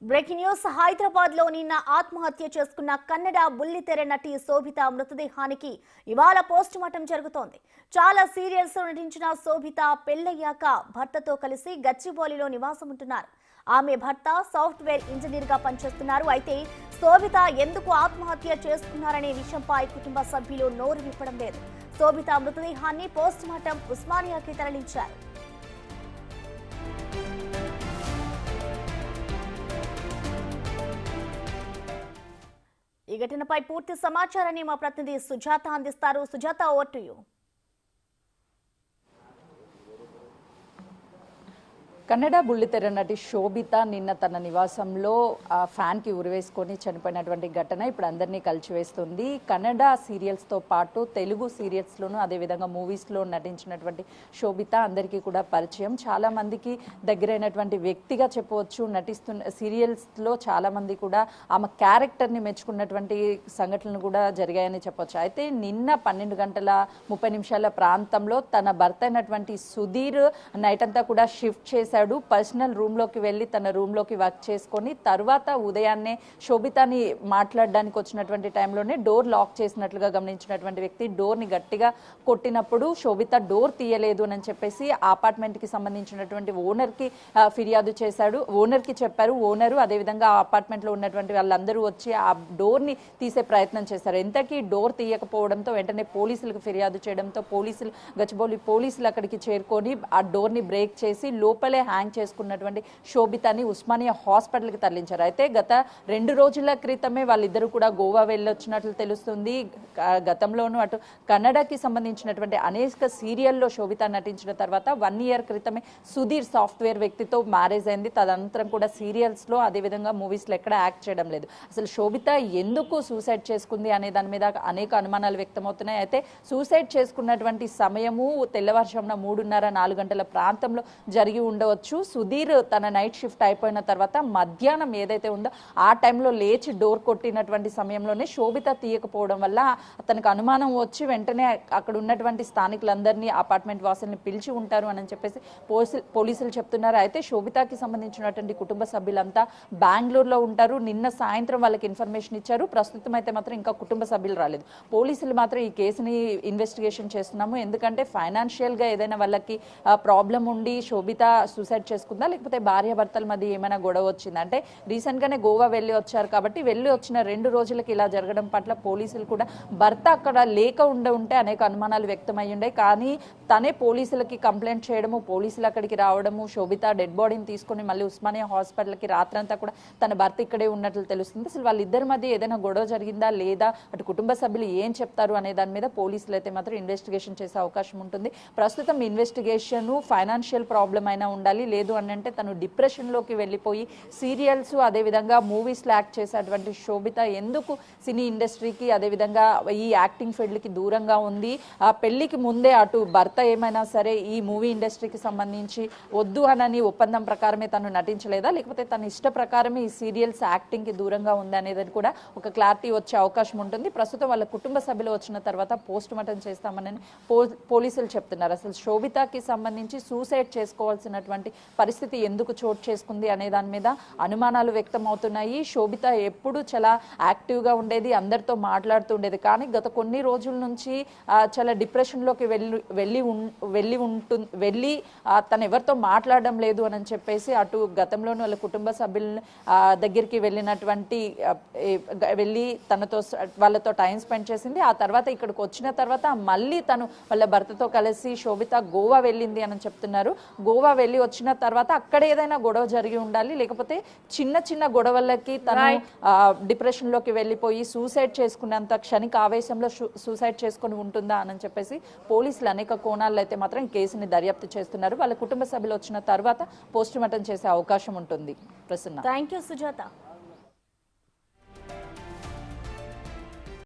Breaking news Hyderabad లో నిన్న ఆత్మహత్య చేసుకున్న కన్నడ బుల్లితెర నటి శోభిత మృతదేహానికి ఇవాళ పోస్ట్ మార్టం జరుగుతోంది. చాలా సీరియల్స్ లో నటించిన శోభిత పెళ్లయ్యాక భర్తతో కలిసి గచ్చిబౌలిలో నివాసం ఉంటున్నారు. ఆమె భర్త సాఫ్ట్వేర్ ఇంజనీర్ గా పనిచేస్తున్నారు. అయితే శోభిత ఎందుకు ఆత్మహత్య చేసుకున్నారనే విషయంపై కుటుంబ సభ్యులు నోరు విప్పడం లేదు. శోభిత మృతదేహాన్ని పోస్ట్ మార్టం ఉస్మానియాకి తరలించారు. ఈ ఘటనపై పూర్తి సమాచారాన్ని మా ప్రతినిధి సుజాత అందిస్తారు. Sujatha, over to you. Kannada బుల్లితెర నటి శోభిత నిన్న తన నివాసంలో ఫ్యాన్కి ఉరివేసుకొని చనిపోయినటువంటి ఘటన ఇప్పుడు అందరినీ కలిచివేస్తుంది. కన్నడ సీరియల్స్తో పాటు తెలుగు సీరియల్స్లోనూ అదేవిధంగా మూవీస్లో నటించినటువంటి శోభిత అందరికీ కూడా పరిచయం. చాలామందికి దగ్గరైనటువంటి వ్యక్తిగా చెప్పవచ్చు. నటిస్తున్న సీరియల్స్లో చాలామంది కూడా ఆమె క్యారెక్టర్ని మెచ్చుకున్నటువంటి సంఘటనలు కూడా జరిగాయని చెప్పవచ్చు. అయితే నిన్న 12:30 ప్రాంతంలో తన భర్త అయినటువంటి సుధీర్ నైట్ అంతా కూడా షిఫ్ట్ చేసి పర్సనల్ రూమ్ లోకి వెళ్ళి తన రూమ్ లోకి వర్క్ చేసుకొని తర్వాత ఉదయాన్నే శోభితని మాట్లాడడానికి వచ్చినటువంటి టైంలోనే డోర్ లాక్ చేసినట్లుగా గమనించినటువంటి వ్యక్తి డోర్ ని గట్టిగా కొట్టినప్పుడు శోభిత డోర్ తీయలేదు అని చెప్పేసి అపార్ట్మెంట్ కి సంబంధించినటువంటి ఓనర్ కి ఫిర్యాదు చేశాడు. ఓనర్ కి చెప్పారు. ఓనరు అదేవిధంగా ఆ అపార్ట్మెంట్ లో ఉన్నటువంటి వాళ్ళందరూ వచ్చి ఆ డోర్ ని తీసే ప్రయత్నం చేశారు. ఎంతకీ డోర్ తీయకపోవడంతో వెంటనే పోలీసులకు ఫిర్యాదు చేయడంతో గచ్చిబౌలి పోలీసులు అక్కడికి చేరుకొని ఆ డోర్ ని బ్రేక్ చేసి లోపలే హ్యాంగ్ చేసుకున్నటువంటి శోభితని ఉస్మానియా హాస్పిటల్కి తరలించారు. అయితే గత 2 రోజుల క్రితమే వాళ్ళిద్దరూ కూడా గోవా వెళ్ళొచ్చినట్లు తెలుస్తుంది. గతంలోనూ అటు కన్నడకి సంబంధించినటువంటి అనేక సీరియల్లో శోభిత నటించిన తర్వాత 1 ఇయర్ క్రితమే సుధీర్ సాఫ్ట్వేర్ వ్యక్తితో మ్యారేజ్ అయింది. తదనంతరం కూడా సీరియల్స్లో అదేవిధంగా మూవీస్లో ఎక్కడ యాక్ట్ చేయడం లేదు. అసలు శోభిత ఎందుకు సూసైడ్ చేసుకుంది అనే దాని మీద అనేక అనుమానాలు వ్యక్తమవుతున్నాయి. అయితే సూసైడ్ చేసుకున్నటువంటి సమయము తెల్లవారుజామున 3:30-4 గంటల ప్రాంతంలో జరిగి ఉండవచ్చు. సుధీర్ తన నైట్ షిఫ్ట్ అయిపోయిన తర్వాత మధ్యాహ్నం ఏదైతే ఉందో ఆ టైంలో లేచి డోర్ కొట్టినటువంటి సమయంలోనే శోభిత తీయకపోవడం వల్ల అతనికి అనుమానం వచ్చి వెంటనే అక్కడ ఉన్నటువంటి స్థానికులందరినీ అపార్ట్మెంట్ వాసుల్ని పిలిచి ఉంటారు అని చెప్పేసి పోలీసులు చెప్తున్నారు. అయితే శోభితకి సంబంధించినటువంటి కుటుంబ సభ్యులంతా బెంగళూరులో ఉంటారు. నిన్న సాయంత్రం వాళ్ళకి ఇన్ఫర్మేషన్ ఇచ్చారు. ప్రస్తుతం అయితే మాత్రం ఇంకా కుటుంబ సభ్యులు రాలేదు. పోలీసులు మాత్రం ఈ కేసుని ఇన్వెస్టిగేషన్ చేస్తున్నాము. ఎందుకంటే ఫైనాన్షియల్ గా ఏదైనా వాళ్ళకి ప్రాబ్లం ఉండి శోభిత సూసైడ్ చేసుకుందా లేకపోతే భార్యాభర్తల మధ్య ఏమైనా గొడవ వచ్చిందా అంటే రీసెంట్ గానే గోవా వెళ్ళి వచ్చారు కాబట్టి వెళ్ళి వచ్చిన 2 రోజులకి ఇలా జరగడం పట్ల పోలీసులు కూడా భర్త అక్కడ లేక ఉంటే అనేక అనుమానాలు వ్యక్తమై ఉండే. కానీ తనే పోలీసులకి కంప్లైంట్ చేయడము, పోలీసులు అక్కడికి రావడము, శోభిత డెడ్ బాడీని తీసుకొని మళ్ళీ ఉస్మానియా హాస్పిటల్కి రాత్రంతా కూడా తన భర్త ఇక్కడే ఉన్నట్లు తెలుస్తుంది. అసలు వాళ్ళిద్దరి మధ్య ఏదైనా గొడవ జరిగిందా లేదా అటు కుటుంబ సభ్యులు ఏం చెప్తారు అనే దాని మీద పోలీసులు అయితే మాత్రం ఇన్వెస్టిగేషన్ చేసే అవకాశం ఉంటుంది. ప్రస్తుతం ఇన్వెస్టిగేషన్ ఫైనాన్షియల్ ప్రాబ్లం అయినా ఉండాలి, లేదు అని అంటే తను డిప్రెషన్లోకి వెళ్ళిపోయి సీరియల్స్ అదేవిధంగా మూవీస్లో యాక్ట్ చేసేటువంటి శోభిత ఎందుకు సినీ ఇండస్ట్రీకి అదేవిధంగా ఈ యాక్టింగ్ ఫీల్డ్కి దూరంగా ఉంది. ఆ పెళ్లికి ముందే అటు భర్త ఏమైనా సరే ఈ మూవీ ఇండస్ట్రీకి సంబంధించి వద్దు అనని ఒప్పందం ప్రకారమే తను నటించలేదా లేకపోతే తన ఇష్ట ప్రకారమే ఈ సీరియల్స్ యాక్టింగ్కి దూరంగా ఉంది అనేది కూడా ఒక క్లారిటీ వచ్చే అవకాశం ఉంటుంది. ప్రస్తుతం వాళ్ళ కుటుంబ సభ్యులు వచ్చిన తర్వాత పోస్ట్ మార్టం చేస్తామని పోలీసులు చెప్తున్నారు. అసలు శోభితకి సంబంధించి సూసైడ్ చేసుకోవాల్సినటువంటి పరిస్థితి ఎందుకు చోటు చేసుకుంది అనే దాని మీద అనుమానాలు వ్యక్తం అవుతున్నాయి. శోభిత ఎప్పుడు చాలా యాక్టివ్గా ఉండేది, అందరితో మాట్లాడుతూ ఉండేది. కానీ గత కొన్ని రోజుల నుంచి చాలా డిప్రెషన్లోకి వెళ్ళి తను ఎవరితో మాట్లాడడం లేదు అని చెప్పేసి అటు గతంలోనూ వాళ్ళ కుటుంబ సభ్యుల దగ్గరికి వెళ్ళి వాళ్ళతో టైం స్పెండ్ చేసింది. ఆ తర్వాత ఇక్కడికి వచ్చిన తర్వాత మళ్ళీ తను వాళ్ళ భర్తతో కలిసి శోభిత గోవా వెళ్ళింది అని చెప్తున్నారు. గోవా వెళ్ళి వచ్చిన తర్వాత అక్కడ ఏదైనా గొడవ జరిగి ఉండాలి, లేకపోతే చిన్న చిన్న గొడవలకి తను డిప్రెషన్ లోకి వెళ్ళిపోయి సూసైడ్ చేసుకున్నంత క్షణిక ఆవేశంలో సూసైడ్ చేసుకుని ఉంటుందా అని చెప్పేసి పోలీసులు అనేక కోణాల్లో అయితే మాత్రం ఈ కేసుని దర్యాప్తు చేస్తున్నారు. వాళ్ళ కుటుంబ సభ్యులు వచ్చిన తర్వాత పోస్ట్ మార్టం చేసే అవకాశం ఉంటుంది. ప్రసన్న. థాంక్యూ సుజాత.